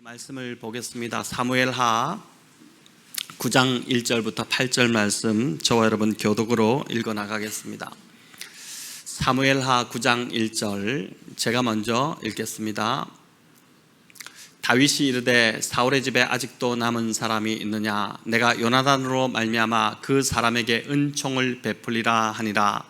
말씀을 보겠습니다. 사무엘하 9장 1절부터 8절 말씀 저와 여러분 교독으로 읽어 나가겠습니다. 사무엘하 9장 1절 제가 먼저 읽겠습니다. 다윗이 이르되 사울의 집에 아직도 남은 사람이 있느냐? 내가 요나단으로 말미암아 그 사람에게 은총을 베풀리라 하니라.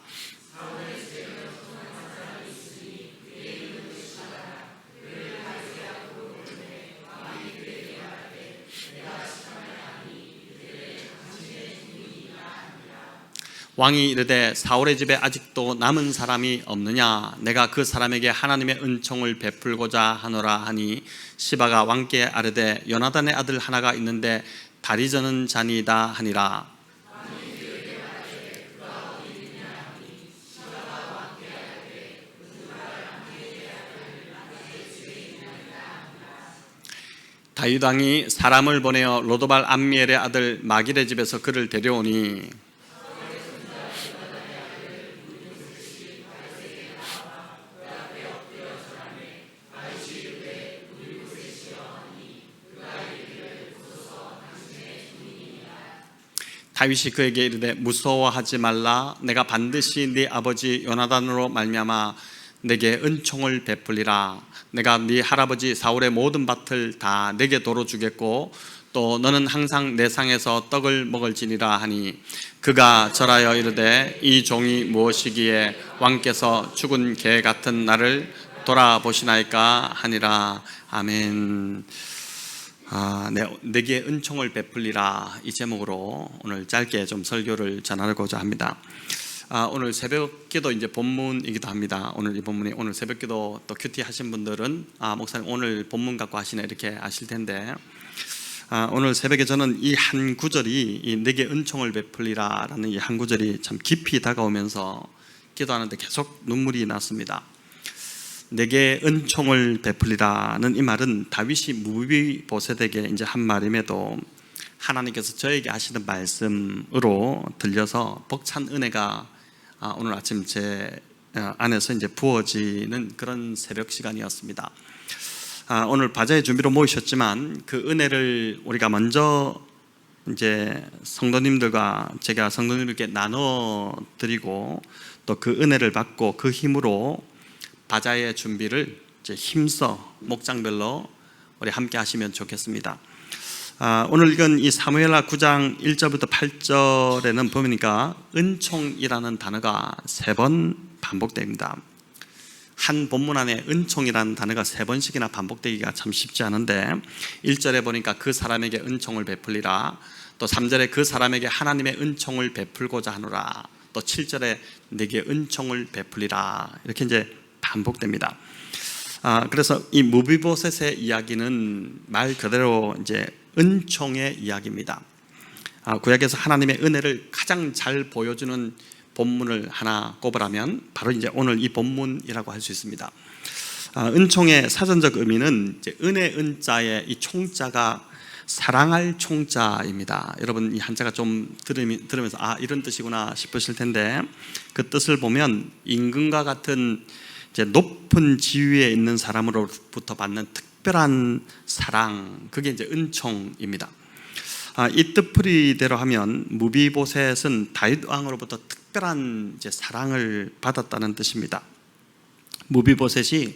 왕이 이르되 사울의 집에 아직도 남은 사람이 없느냐? 내가 그 사람에게 하나님의 은총을 베풀고자 하노라 하니 시바가 왕께 아뢰되 요나단의 아들 하나가 있는데 다리 저는 자니이다 하니라. 다윗 왕이 사람을 보내어 로도발 암미엘의 아들 마길의 집에서 그를 데려오니 다윗이 그에게 이르되 무서워하지 말라. 내가 반드시 네 아버지 요나단으로 말미암아 내게 은총을 베풀리라. 내가 네 할아버지 사울의 모든 밭을 다 내게 도로 주겠고 또 너는 항상 내 상에서 떡을 먹을지니라 하니 그가 절하여 이르되 이 종이 무엇이기에 왕께서 죽은 개 같은 나를 돌아보시나이까 하니라. 아멘. 내게 은총을 베풀리라, 이 제목으로 오늘 짧게 좀 설교를 전하고자 합니다. 오늘 새벽기도 이제 본문이기도 합니다. 오늘 이 본문이 오늘 새벽기도 또 큐티 하신 분들은 목사님 오늘 본문 갖고 하시네 이렇게 아실 텐데 오늘 새벽에 저는 이 한 구절이 이 내게 은총을 베풀리라라는 이 한 구절이 참 깊이 다가오면서 기도하는데 계속 눈물이 났습니다. 내게 은총을 베풀리라는 이 말은 다윗이 무비보셋에게 이제 한 말임에도 하나님께서 저에게 하시는 말씀으로 들려서 벅찬 은혜가 오늘 아침 제 안에서 이제 부어지는 그런 새벽 시간이었습니다. 오늘 바자회 준비로 모이셨지만 그 은혜를 우리가 먼저 이제 성도님들과 제가 성도님들께 나눠 드리고 또 그 은혜를 받고 그 힘으로 바자회 준비를 이제 힘써 목장별로 우리 함께 하시면 좋겠습니다. 오늘 읽은 이 사무엘하 9장 1절부터 8절에는 보니까 은총이라는 단어가 3번 반복됩니다. 한 본문 안에 은총이라는 단어가 3번씩이나 반복되기가 참 쉽지 않은데 1절에 보니까 그 사람에게 은총을 베풀리라, 또 3절에 그 사람에게 하나님의 은총을 베풀고자 하노라, 또 7절에 내게 은총을 베풀리라, 이렇게 이제 반복됩니다. 그래서 이 무비보셋의 이야기는 말 그대로 이제 은총의 이야기입니다. 구약에서 하나님의 은혜를 가장 잘 보여주는 본문을 하나 꼽으라면 바로 이제 오늘 이 본문이라고 할 수 있습니다. 은총의 사전적 의미는 이제 은혜 은자의 이 총자가 사랑할 총자입니다. 여러분 이 한자가 좀 들으면서 이런 뜻이구나 싶으실 텐데 그 뜻을 보면 임금과 같은 이제 높은 지위에 있는 사람으로부터 받는 특별한 사랑, 그게 이제 은총입니다. 이 뜻풀이대로 하면 무비보셋은 다윗 왕으로부터 특별한 이제 사랑을 받았다는 뜻입니다. 무비보셋이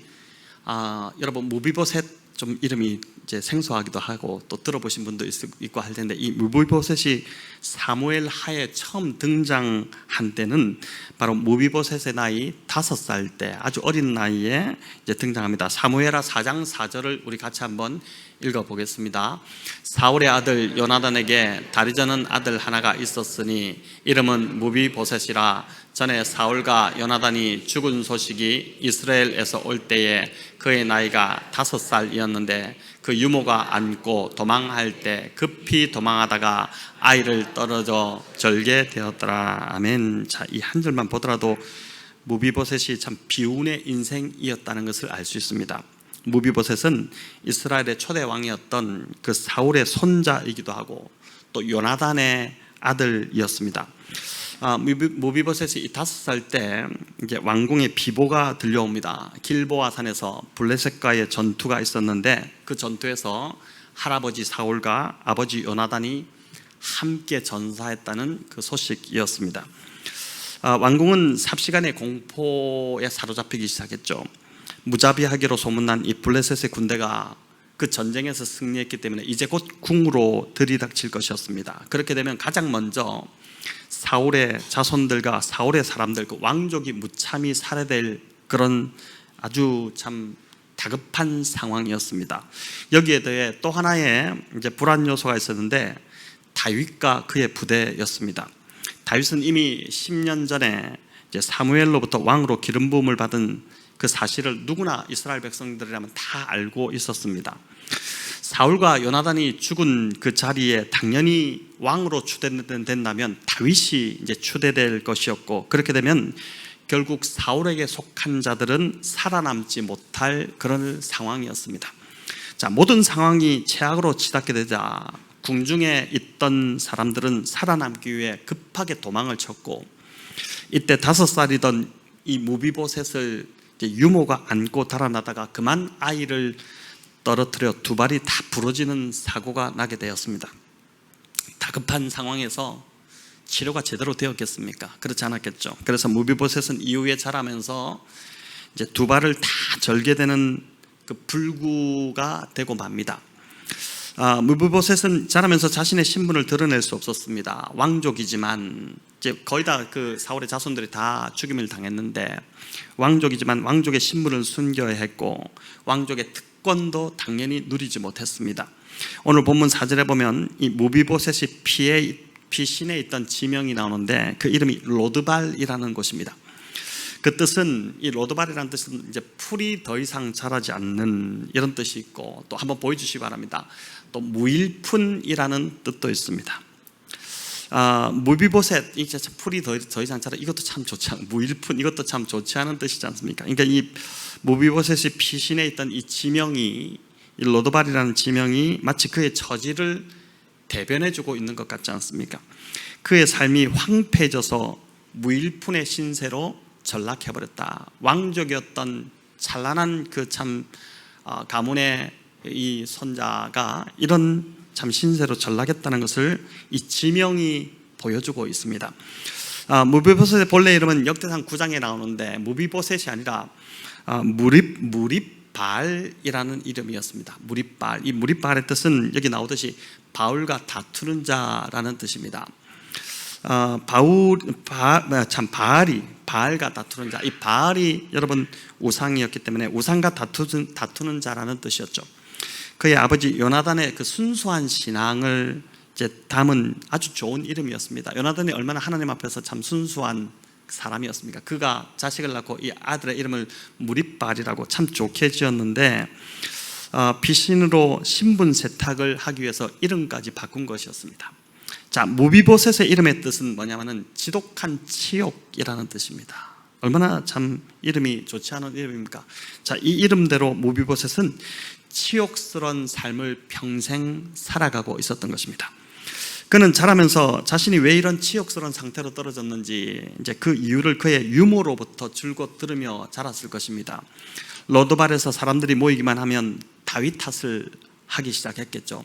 여러분 무비보셋 좀 이름이 이제 생소하기도 하고 또 들어보신 분도 있고 할 텐데 이 무비보셋이 사무엘 하에 처음 등장한 때는 바로 무비보셋의 나이 5살 때 아주 어린 나이에 이제 등장합니다. 사무엘하 4장 4절을 우리 같이 한번 읽어보겠습니다. 사울의 아들 요나단에게 다리 저는 아들 하나가 있었으니 이름은 무비보셋이라. 전에 사울과 요나단이 죽은 소식이 이스라엘에서 올 때에 그의 나이가 5살이었는데 그 유모가 안고 도망할 때 급히 도망하다가 아이를 떨어져 절게 되었더라. 아멘. 자, 이 한 절만 보더라도 무비보셋이 참 비운의 인생이었다는 것을 알 수 있습니다. 무비보셋은 이스라엘의 초대 왕이었던 그 사울의 손자이기도 하고 또 요나단의 아들이었습니다. 무비보셋이 5살 때 이제 왕궁의 비보가 들려옵니다. 길보아 산에서 블레셋과의 전투가 있었는데 그 전투에서 할아버지 사울과 아버지 요나단이 함께 전사했다는 그 소식이었습니다. 왕궁은 삽시간의 공포에 사로잡히기 시작했죠. 무자비하기로 소문난 이 블레셋의 군대가 그 전쟁에서 승리했기 때문에 이제 곧 궁으로 들이닥칠 것이었습니다. 그렇게 되면 가장 먼저 사울의 자손들과 사울의 사람들, 그 왕족이 무참히 살해될 그런 아주 참 다급한 상황이었습니다. 여기에 더해 또 하나의 이제 불안 요소가 있었는데 다윗과 그의 부대였습니다. 다윗은 이미 10년 전에 이제 사무엘로부터 왕으로 기름 부음을 받은 그 사실을 누구나 이스라엘 백성들이라면 다 알고 있었습니다. 사울과 요나단이 죽은 그 자리에 당연히 왕으로 추대된다면 다윗이 이제 추대될 것이었고, 그렇게 되면 결국 사울에게 속한 자들은 살아남지 못할 그런 상황이었습니다. 자, 모든 상황이 최악으로 치닫게 되자 궁중에 있던 사람들은 살아남기 위해 급하게 도망을 쳤고, 이때 5살이던 이 무비보셋을 유모가 안고 달아나다가 그만 아이를 떨어뜨려 두 발이 다 부러지는 사고가 나게 되었습니다. 다급한 상황에서 치료가 제대로 되었겠습니까? 그렇지 않았겠죠. 그래서 무비보셋은 이후에 자라면서 이제 두 발을 다 절게 되는 그 불구가 되고 맙니다. 무비보셋은 자라면서 자신의 신분을 드러낼 수 없었습니다. 왕족이지만 이제 거의 다 그 사울의 자손들이 다 죽임을 당했는데 왕족이지만 왕족의 신분을 숨겨야 했고 왕족의 특권도 당연히 누리지 못했습니다. 오늘 본문 4절에 보면 이 무비보셋이 피신에 있던 지명이 나오는데 그 이름이 로드발이라는 곳입니다. 그 뜻은, 이 로드발이라는 뜻은 이제 풀이 더 이상 자라지 않는 이런 뜻이 있고, 또 한번 보여주시기 바랍니다. 또 무일푼이라는 뜻도 있습니다. 무비보셋, 이제 풀이 더 이상 자라, 이것도 참 좋지 않은, 무일푼, 이것도 참 좋지 않은 뜻이지 않습니까? 그러니까 이 무비보셋이 피신에 있던 이 지명이, 이 로드발이라는 지명이 마치 그의 처지를 대변해주고 있는 것 같지 않습니까? 그의 삶이 황폐해져서 무일푼의 신세로 전락해버렸다. 왕족이었던 찬란한 그 참 가문의 이 손자가 이런 참 신세로 전락했다는 것을 이 지명이 보여주고 있습니다. 무비보셋의 본래 이름은 역대상 9장에 나오는데 무비보셋이 아니라 무립발이라는 이름이었습니다. 무립발. 이 무립발의 뜻은 여기 나오듯이 바울과 다투는 자라는 뜻입니다. 바알과 다투는 자. 이 바알이 여러분 우상이었기 때문에 우상과 다투는 자라는 뜻이었죠. 그의 아버지 요나단의 그 순수한 신앙을 이제 담은 아주 좋은 이름이었습니다. 요나단이 얼마나 하나님 앞에서 참 순수한 사람이었습니까? 그가 자식을 낳고 이 아들의 이름을 무립발이라고 참 좋게 지었는데 피신으로 신분 세탁을 하기 위해서 이름까지 바꾼 것이었습니다. 자, 무비보셋의 이름의 뜻은 뭐냐면은 지독한 치욕이라는 뜻입니다. 얼마나 참 이름이 좋지 않은 이름입니까? 자, 이 이름대로 무비보셋은 치욕스러운 삶을 평생 살아가고 있었던 것입니다. 그는 자라면서 자신이 왜 이런 치욕스러운 상태로 떨어졌는지 이제 그 이유를 그의 유모로부터 줄곧 들으며 자랐을 것입니다. 로드발에서 사람들이 모이기만 하면 다윗 탓을 하기 시작했겠죠.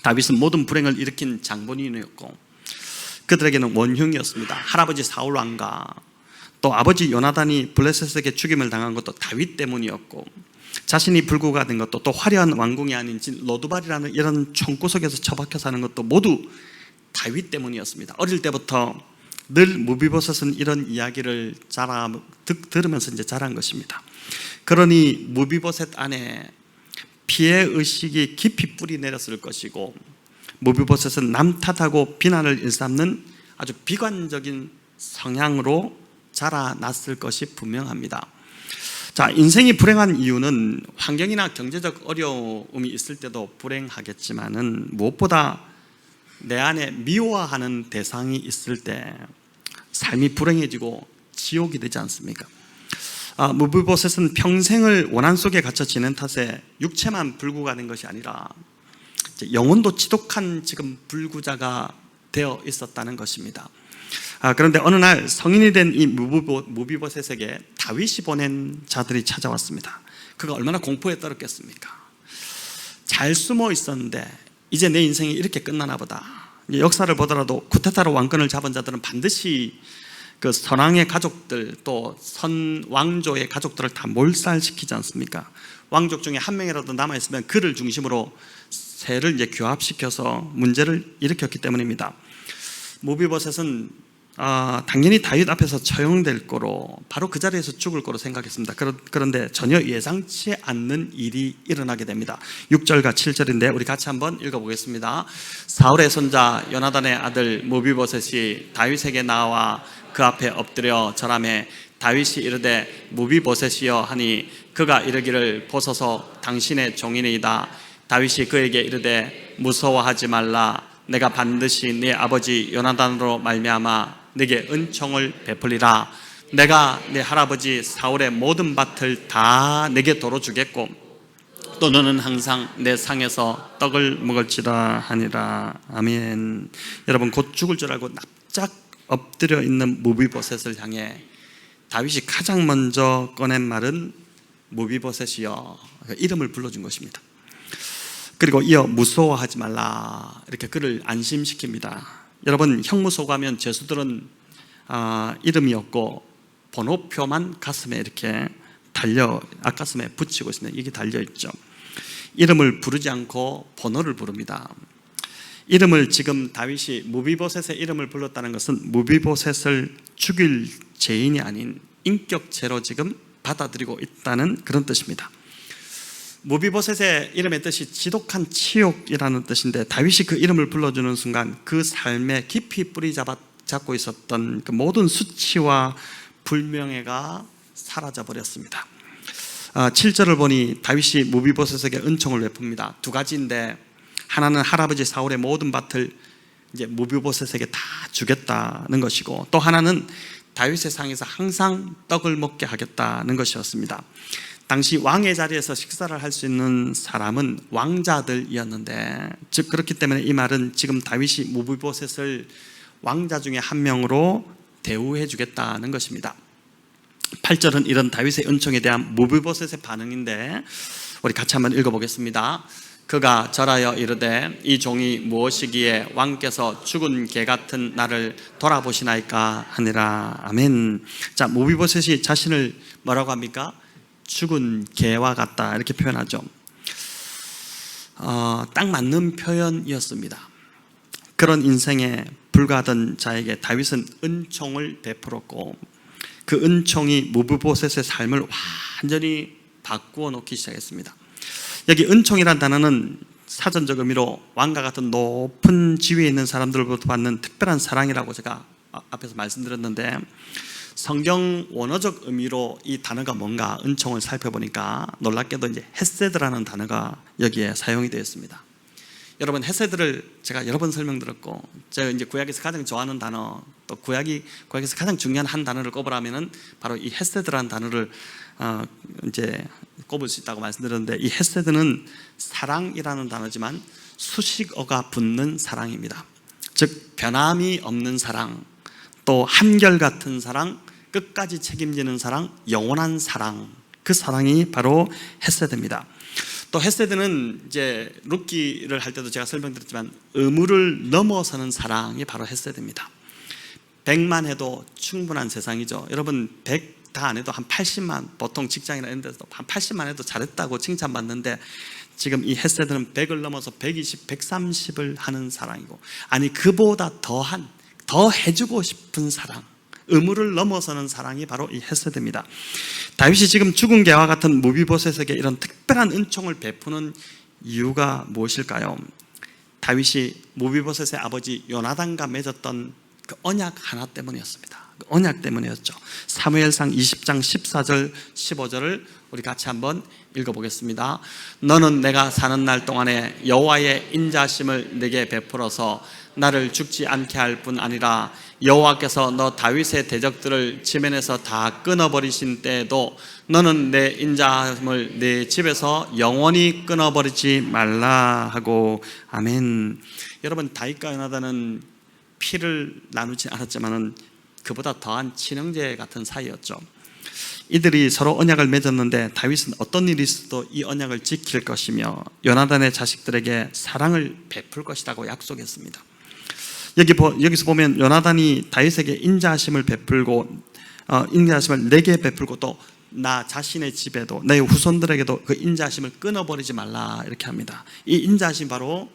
다윗은 모든 불행을 일으킨 장본인이었고 그들에게는 원흉이었습니다. 할아버지 사울 왕과 또 아버지 요나단이 블레셋에게 죽임을 당한 것도 다윗 때문이었고 자신이 불구가 된 것도 또 화려한 왕궁이 아닌 로드발이라는 이런 총구석에서 처박혀 사는 것도 모두 다윗 때문이었습니다. 어릴 때부터 늘 무비보셋은 이런 이야기를 들으면서 이제 자란 것입니다. 그러니 무비보셋 안에 피해 의식이 깊이 뿌리 내렸을 것이고 무비보셋은 남 탓하고 비난을 일삼는 아주 비관적인 성향으로 자라났을 것이 분명합니다. 자, 인생이 불행한 이유는 환경이나 경제적 어려움이 있을 때도 불행하겠지만은 무엇보다 내 안에 미워하는 대상이 있을 때 삶이 불행해지고 지옥이 되지 않습니까? 무비보셋은 평생을 원한 속에 갇혀 지낸 탓에 육체만 불구가 된 것이 아니라 영혼도 지독한 지금 불구자가 되어 있었다는 것입니다. 그런데 어느 날 성인이 된 이 무비보셋에게 다윗이 보낸 자들이 찾아왔습니다. 그가 얼마나 공포에 떨었겠습니까? 잘 숨어 있었는데 이제 내 인생이 이렇게 끝나나 보다. 역사를 보더라도 쿠데타로 왕권을 잡은 자들은 반드시 그 선왕의 가족들 또 선 왕조의 가족들을 다 몰살시키지 않습니까? 왕족 중에 한 명이라도 남아있으면 그를 중심으로 세를 이제 규합시켜서 문제를 일으켰기 때문입니다. 무비보셋은 당연히 다윗 앞에서 처형될 거로 바로 그 자리에서 죽을 거로 생각했습니다. 그런데 전혀 예상치 않는 일이 일어나게 됩니다. 6절과 7절인데 우리 같이 한번 읽어보겠습니다. 사울의 손자 요나단의 아들 무비보셋이 다윗에게 나와 그 앞에 엎드려 절하매 다윗이 이르되 무비보셋이여 하니 그가 이르기를 보소서 당신의 종이니이다. 다윗이 그에게 이르되 무서워하지 말라. 내가 반드시 네 아버지 요나단으로 말미암아 네게 은총을 베풀리라. 내가 네 할아버지 사울의 모든 밭을 다 네게 도로 주겠고 또 너는 항상 내 상에서 떡을 먹을지라 하니라. 아멘. 여러분, 곧 죽을 줄 알고 납작 엎드려 있는 무비보셋을 향해 다윗이 가장 먼저 꺼낸 말은 무비보셋이여, 이름을 불러준 것입니다. 그리고 이어 무서워하지 말라, 이렇게 그를 안심시킵니다. 여러분, 형무소가면 죄수들은 이름이 없고 번호표만 가슴에 이렇게 앞가슴에 붙이고 있습니다. 이게 달려있죠. 이름을 부르지 않고 번호를 부릅니다. 이름을 지금 다윗이 무비보셋의 이름을 불렀다는 것은 무비보셋을 죽일 죄인이 아닌 인격죄로 지금 받아들이고 있다는 그런 뜻입니다. 무비보셋의 이름의 뜻이 지독한 치욕이라는 뜻인데 다윗이 그 이름을 불러주는 순간 그 삶에 깊이 뿌리 잡고 있었던 그 모든 수치와 불명예가 사라져 버렸습니다. 7절을 보니 다윗이 무비보셋에게 은총을 베풉니다. 두 가지인데, 하나는 할아버지 사울의 모든 밭을 이제 무비보셋에게 다 주겠다는 것이고, 또 하나는 다윗의 상에서 항상 떡을 먹게 하겠다는 것이었습니다. 당시 왕의 자리에서 식사를 할 수 있는 사람은 왕자들이었는데, 즉 그렇기 때문에 이 말은 지금 다윗이 무비보셋을 왕자 중에 한 명으로 대우해 주겠다는 것입니다. 8절은 이런 다윗의 은총에 대한 무비보셋의 반응인데 우리 같이 한번 읽어보겠습니다. 그가 절하여 이르되 이 종이 무엇이기에 왕께서 죽은 개 같은 나를 돌아보시나이까 하니라. 아멘. 자, 무비보셋이 자신을 뭐라고 합니까? 죽은 개와 같다, 이렇게 표현하죠. 딱 맞는 표현이었습니다. 그런 인생에 불과하던 자에게 다윗은 은총을 베풀었고, 그 은총이 무비보셋의 삶을 완전히 바꾸어 놓기 시작했습니다. 여기 은총이란 단어는 사전적 의미로 왕과 같은 높은 지위에 있는 사람들로부터 받는 특별한 사랑이라고 제가 앞에서 말씀드렸는데, 성경 원어적 의미로 이 단어가 뭔가 은총을 살펴보니까 놀랍게도 이제 헤세드라는 단어가 여기에 사용이 되어 있습니다. 여러분, 헤세드를 제가 여러 번 설명드렸고, 제가 이제 구약에서 가장 좋아하는 단어, 또 구약에서 가장 중요한 한 단어를 꼽으라면은 바로 이 헤세드라는 단어를 이제 꼽을 수 있다고 말씀드렸는데, 이 헤세드는 사랑이라는 단어지만 수식어가 붙는 사랑입니다. 즉 변함이 없는 사랑, 또 한결같은 사랑, 끝까지 책임지는 사랑, 영원한 사랑, 그 사랑이 바로 헤세드입니다. 또 헤세드는 이제 룻기를 할 때도 제가 설명드렸지만 의무를 넘어서는 사랑이 바로 헤세드입니다. 100만 해도 충분한 세상이죠. 여러분, 100 다 안 해도 한 80만, 보통 직장이나 이런 데서 한 80만 해도 잘했다고 칭찬받는데, 지금 이 헤세드는 100을 넘어서 120, 130을 하는 사랑이고, 아니 그보다 더 해주고 싶은 사랑, 의무를 넘어서는 사랑이 바로 이 헤세드입니다. 다윗이 지금 죽은 개와 같은 무비보셋에게 이런 특별한 은총을 베푸는 이유가 무엇일까요? 다윗이 무비보셋의 아버지 요나단과 맺었던 그 언약 하나 때문이었습니다. 그 언약 때문이었죠. 사무엘상 20장 14절 15절을 우리 같이 한번 읽어보겠습니다. 너는 내가 사는 날 동안에 여호와의 인자심을 내게 베풀어서 나를 죽지 않게 할 뿐 아니라 여호와께서 너 다윗의 대적들을 지면에서 다 끊어버리신 때에도 너는 내 인자함을 내 집에서 영원히 끊어버리지 말라 하고. 아멘. 여러분, 다윗과 요나단은 피를 나누지 않았지만은 그보다 더한 친형제 같은 사이였죠. 이들이 서로 언약을 맺었는데 다윗은 어떤 일이 있어도 이 언약을 지킬 것이며 요나단의 자식들에게 사랑을 베풀 것이라고 약속했습니다. 여기서 보면 요나단이 다윗에게 인자하심을 베풀고 인자하심을 내게 베풀고 또 나 자신의 집에도 내 후손들에게도 그 인자하심을 끊어버리지 말라 이렇게 합니다. 이 인자하심 바로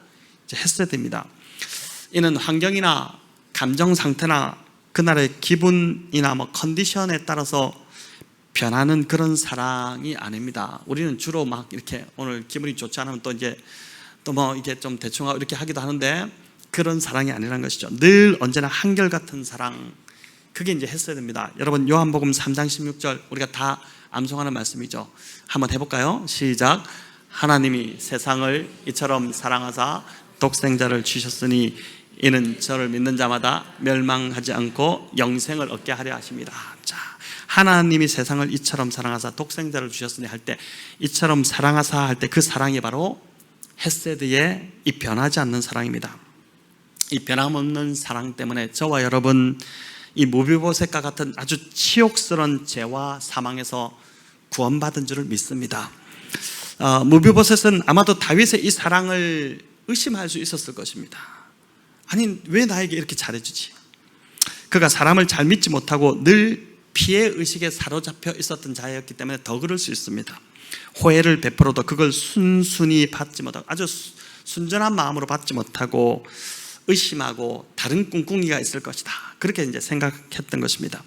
헤세드입니다. 이는 환경이나 감정 상태나 그날의 기분이나 컨디션에 따라서 변하는 그런 사랑이 아닙니다. 우리는 주로 막 이렇게 오늘 기분이 좋지 않으면 또 이제 이게 좀 대충 이렇게 하기도 하는데 그런 사랑이 아니라는 것이죠. 늘 언제나 한결같은 사랑, 그게 이제 했어야 됩니다. 여러분 요한복음 3장 16절 우리가 다 암송하는 말씀이죠. 한번 해볼까요? 시작. 하나님이 세상을 이처럼 사랑하사 독생자를 주셨으니 이는 저를 믿는 자마다 멸망하지 않고 영생을 얻게 하려 하십니다. 자, 하나님이 세상을 이처럼 사랑하사 독생자를 주셨으니 할 때 이처럼 사랑하사 할 때 그 사랑이 바로 헤세드의 이 변하지 않는 사랑입니다. 이 변함없는 사랑 때문에 저와 여러분 이 무비보셋과 같은 아주 치욕스러운 죄와 사망에서 구원받은 줄을 믿습니다. 무비보셋은 아마도 다윗의 이 사랑을 의심할 수 있었을 것입니다. 아니 왜 나에게 이렇게 잘해주지? 그가 사람을 잘 믿지 못하고 늘 피해의식에 사로잡혀 있었던 자였기 때문에 더 그럴 수 있습니다. 호혜를 베풀어도 그걸 순순히 받지 못하고 아주 순전한 마음으로 받지 못하고 의심하고 다른 꿍꿍이가 있을 것이다, 그렇게 이제 생각했던 것입니다.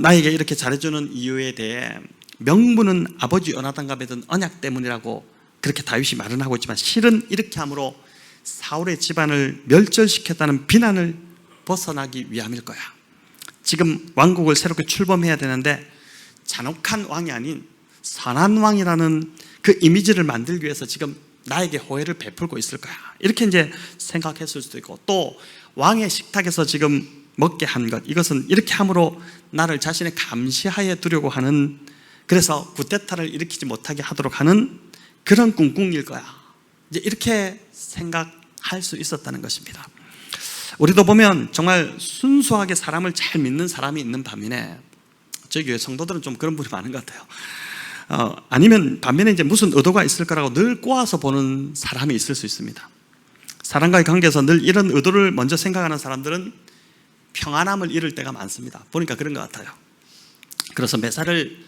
나에게 이렇게 잘해주는 이유에 대해 명분은 아버지 요나단과 맺은 언약 때문이라고 그렇게 다윗이 말은 하고 있지만 실은 이렇게 함으로 사울의 집안을 멸절시켰다는 비난을 벗어나기 위함일 거야. 지금 왕국을 새롭게 출범해야 되는데 잔혹한 왕이 아닌 선한 왕이라는 그 이미지를 만들기 위해서 지금 나에게 호혜를 베풀고 있을 거야, 이렇게 이제 생각했을 수도 있고, 또 왕의 식탁에서 지금 먹게 한 것, 이것은 이렇게 함으로 나를 자신의 감시하에 두려고 하는, 그래서 구테타를 일으키지 못하게 하도록 하는 그런 꿍꿍일 거야, 이제 이렇게 생각할 수 있었다는 것입니다. 우리도 보면 정말 순수하게 사람을 잘 믿는 사람이 있는 반면에 저희 교회 성도들은 좀 그런 분이 많은 것 같아요. 아니면 반면에 이제 무슨 의도가 있을 거라고 늘 꼬아서 보는 사람이 있을 수 있습니다. 사람과의 관계에서 늘 이런 의도를 먼저 생각하는 사람들은 평안함을 잃을 때가 많습니다. 보니까 그런 것 같아요. 그래서 매사를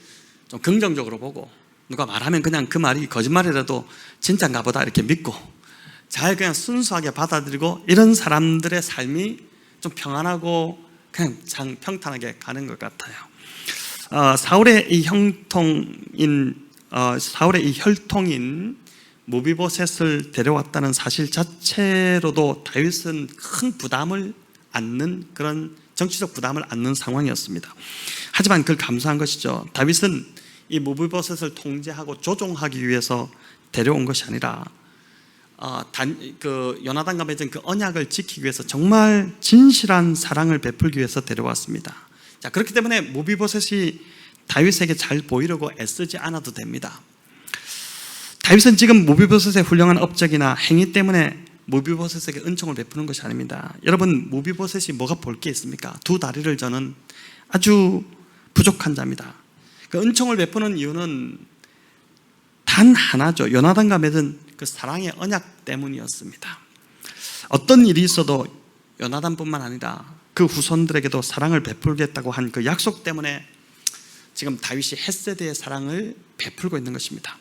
좀 긍정적으로 보고 누가 말하면 그냥 그 말이 거짓말이라도 진짜인가 보다 이렇게 믿고 잘 그냥 순수하게 받아들이고, 이런 사람들의 삶이 좀 평안하고 그냥 평탄하게 가는 것 같아요. 사울의 이 혈통인 무비보셋을 데려왔다는 사실 자체로도 다윗은 큰 부담을 안는, 그런 정치적 부담을 안는 상황이었습니다. 하지만 그걸 감수한 것이죠. 다윗은 이 무비보셋을 통제하고 조종하기 위해서 데려온 것이 아니라 요나단과 맺은 그 언약을 지키기 위해서 정말 진실한 사랑을 베풀기 위해서 데려왔습니다. 자, 그렇기 때문에 무비보셋이 다윗에게 잘 보이려고 애쓰지 않아도 됩니다. 다윗은 지금 무비보셋의 훌륭한 업적이나 행위 때문에 무비보셋에게 은총을 베푸는 것이 아닙니다. 여러분, 무비보셋이 뭐가 볼 게 있습니까? 두 다리를 저는 아주 부족한 자입니다. 그 은총을 베푸는 이유는 단 하나죠. 요나단과 맺은 그 사랑의 언약 때문이었습니다. 어떤 일이 있어도 요나단뿐만 아니라 그 후손들에게도 사랑을 베풀겠다고 한 그 약속 때문에 지금 다윗이 헤세드의 사랑을 베풀고 있는 것입니다.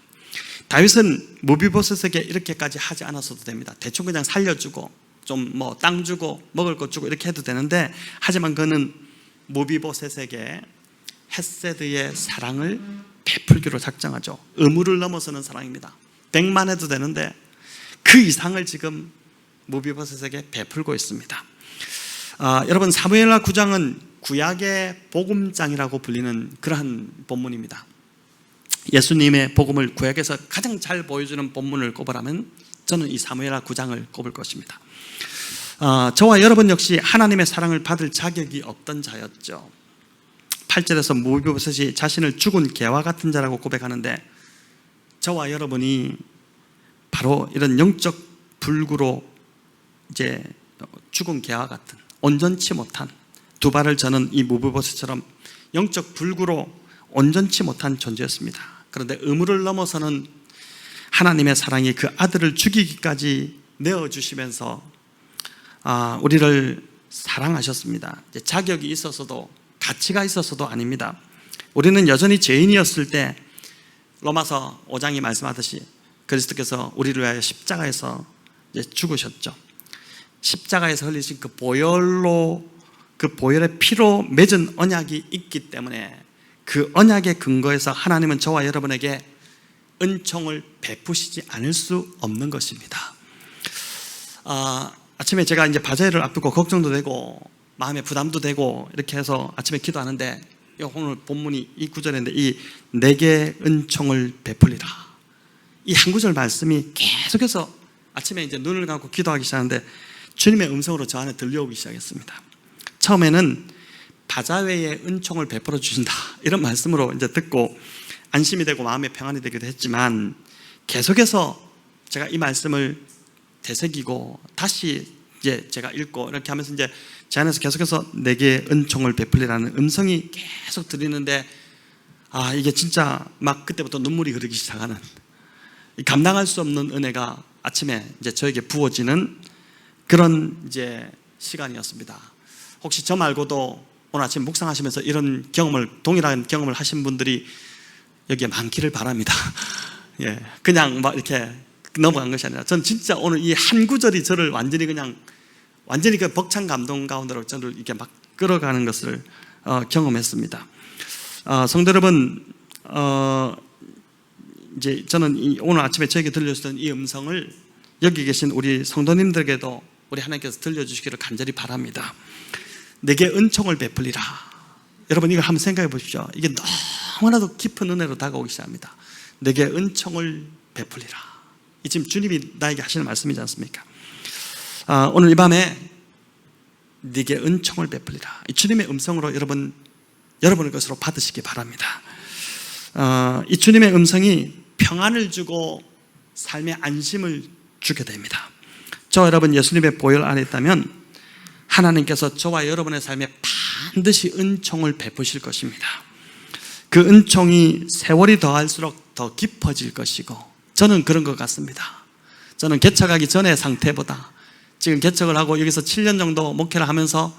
다윗은 무비보셋에게 이렇게까지 하지 않았어도 됩니다. 대충 그냥 살려주고 좀 땅 주고 먹을 것 주고 이렇게 해도 되는데, 하지만 그는 무비보셋에게 헤세드의 사랑을 베풀기로 작정하죠. 의무를 넘어서는 사랑입니다. 100만 해도 되는데 그 이상을 지금 무비보셋에게 베풀고 있습니다. 여러분, 사무엘하 9장은 구약의 복음장이라고 불리는 그러한 본문입니다. 예수님의 복음을 구약에서 가장 잘 보여주는 본문을 꼽으라면 저는 이 사무엘하 9장을 꼽을 것입니다. 저와 여러분 역시 하나님의 사랑을 받을 자격이 없던 자였죠. 8절에서 무비보셋이 자신을 죽은 개와 같은 자라고 고백하는데, 저와 여러분이 바로 이런 영적 불구로 이제 죽은 개와 같은, 온전치 못한, 두 발을 저는 이 무브보셋처럼 영적 불구로 온전치 못한 존재였습니다. 그런데 의무를 넘어서는 하나님의 사랑이 그 아들을 죽이기까지 내어주시면서 우리를 사랑하셨습니다. 자격이 있어서도 가치가 있어서도 아닙니다. 우리는 여전히 죄인이었을 때 로마서 5장이 말씀하듯이 그리스도께서 우리를 위하여 십자가에서 죽으셨죠. 십자가에서 흘리신 그 보혈로, 그 보혈의 피로 맺은 언약이 있기 때문에 그 언약의 근거에서 하나님은 저와 여러분에게 은총을 베푸시지 않을 수 없는 것입니다. 아침에 제가 이제 바자회를 앞두고 걱정도 되고 마음에 부담도 되고 이렇게 해서 아침에 기도하는데 오늘 본문이 이 구절인데 이 내게 은총을 베풀리라, 이 한 구절 말씀이 계속해서 아침에 이제 눈을 감고 기도하기 시작하는데 주님의 음성으로 저 안에 들려오기 시작했습니다. 처음에는 바자회에 은총을 베풀어 주신다 이런 말씀으로 이제 듣고 안심이 되고 마음의 평안이 되기도 했지만, 계속해서 제가 이 말씀을 되새기고 다시 이제 제가 읽고 이렇게 하면서 이제 제 안에서 계속해서 내게 은총을 베풀리라는 음성이 계속 들리는데, 이게 진짜 막 그때부터 눈물이 흐르기 시작하는, 감당할 수 없는 은혜가 아침에 이제 저에게 부어지는 그런 이제 시간이었습니다. 혹시 저 말고도 오늘 아침 묵상하시면서 이런 경험을, 동일한 경험을 하신 분들이 여기에 많기를 바랍니다. 예, 그냥 막 이렇게 넘어간 것이 아니라 전 진짜 오늘 이 한 구절이 저를 완전히 그 벅찬 감동 가운데로 저를 이렇게 막 끌어가는 것을 경험했습니다. 성도 여러분, 이제 저는 오늘 아침에 저에게 들려주셨던 이 음성을 여기 계신 우리 성도님들에게도 우리 하나님께서 들려주시기를 간절히 바랍니다. 내게 은총을 베풀리라. 여러분 이걸 한번 생각해 보십시오. 이게 너무나도 깊은 은혜로 다가오기 시작합니다. 내게 은총을 베풀리라. 이 지금 주님이 나에게 하시는 말씀이지 않습니까? 오늘 이 밤에 네게 은총을 베풀리라, 이 주님의 음성으로 여러분의 것으로 받으시기 바랍니다. 이 주님의 음성이 평안을 주고 삶의 안심을 주게 됩니다. 저와 여러분 예수님의 보혈 안에 있다면 하나님께서 저와 여러분의 삶에 반드시 은총을 베푸실 것입니다. 그 은총이 세월이 더할수록 더 깊어질 것이고, 저는 그런 것 같습니다. 저는 개척하기 전의 상태보다 지금 개척을 하고 여기서 7년 정도 목회를 하면서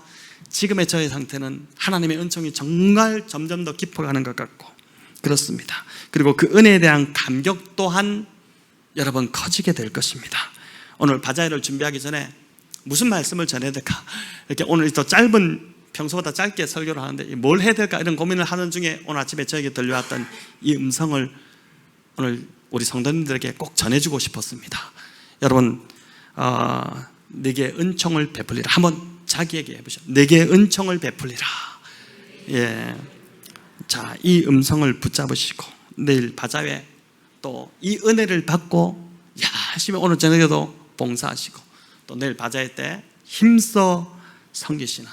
지금의 저의 상태는 하나님의 은총이 정말 점점 더 깊어가는 것 같고 그렇습니다. 그리고 그 은혜에 대한 감격 또한 여러분 커지게 될 것입니다. 오늘 바자회를 준비하기 전에 무슨 말씀을 전해야 될까, 이렇게 오늘 더 짧은, 평소보다 짧게 설교를 하는데 뭘 해야 될까 이런 고민을 하는 중에 오늘 아침에 저에게 들려왔던 이 음성을 오늘 우리 성도님들에게 꼭 전해주고 싶었습니다. 여러분, 내게 은총을 베풀리라. 한번 자기에게 해보죠. 내게 은총을 베풀리라. 예. 자, 이 음성을 붙잡으시고 내일 바자회 또 이 은혜를 받고 열심히 오늘 저녁에도 봉사하시고 또 내일 바자회 때 힘써 섬기시는,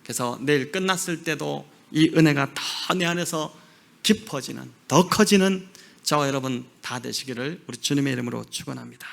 그래서 내일 끝났을 때도 이 은혜가 더 내 안에서 깊어지는, 더 커지는 저와 여러분 다 되시기를 우리 주님의 이름으로 축원합니다.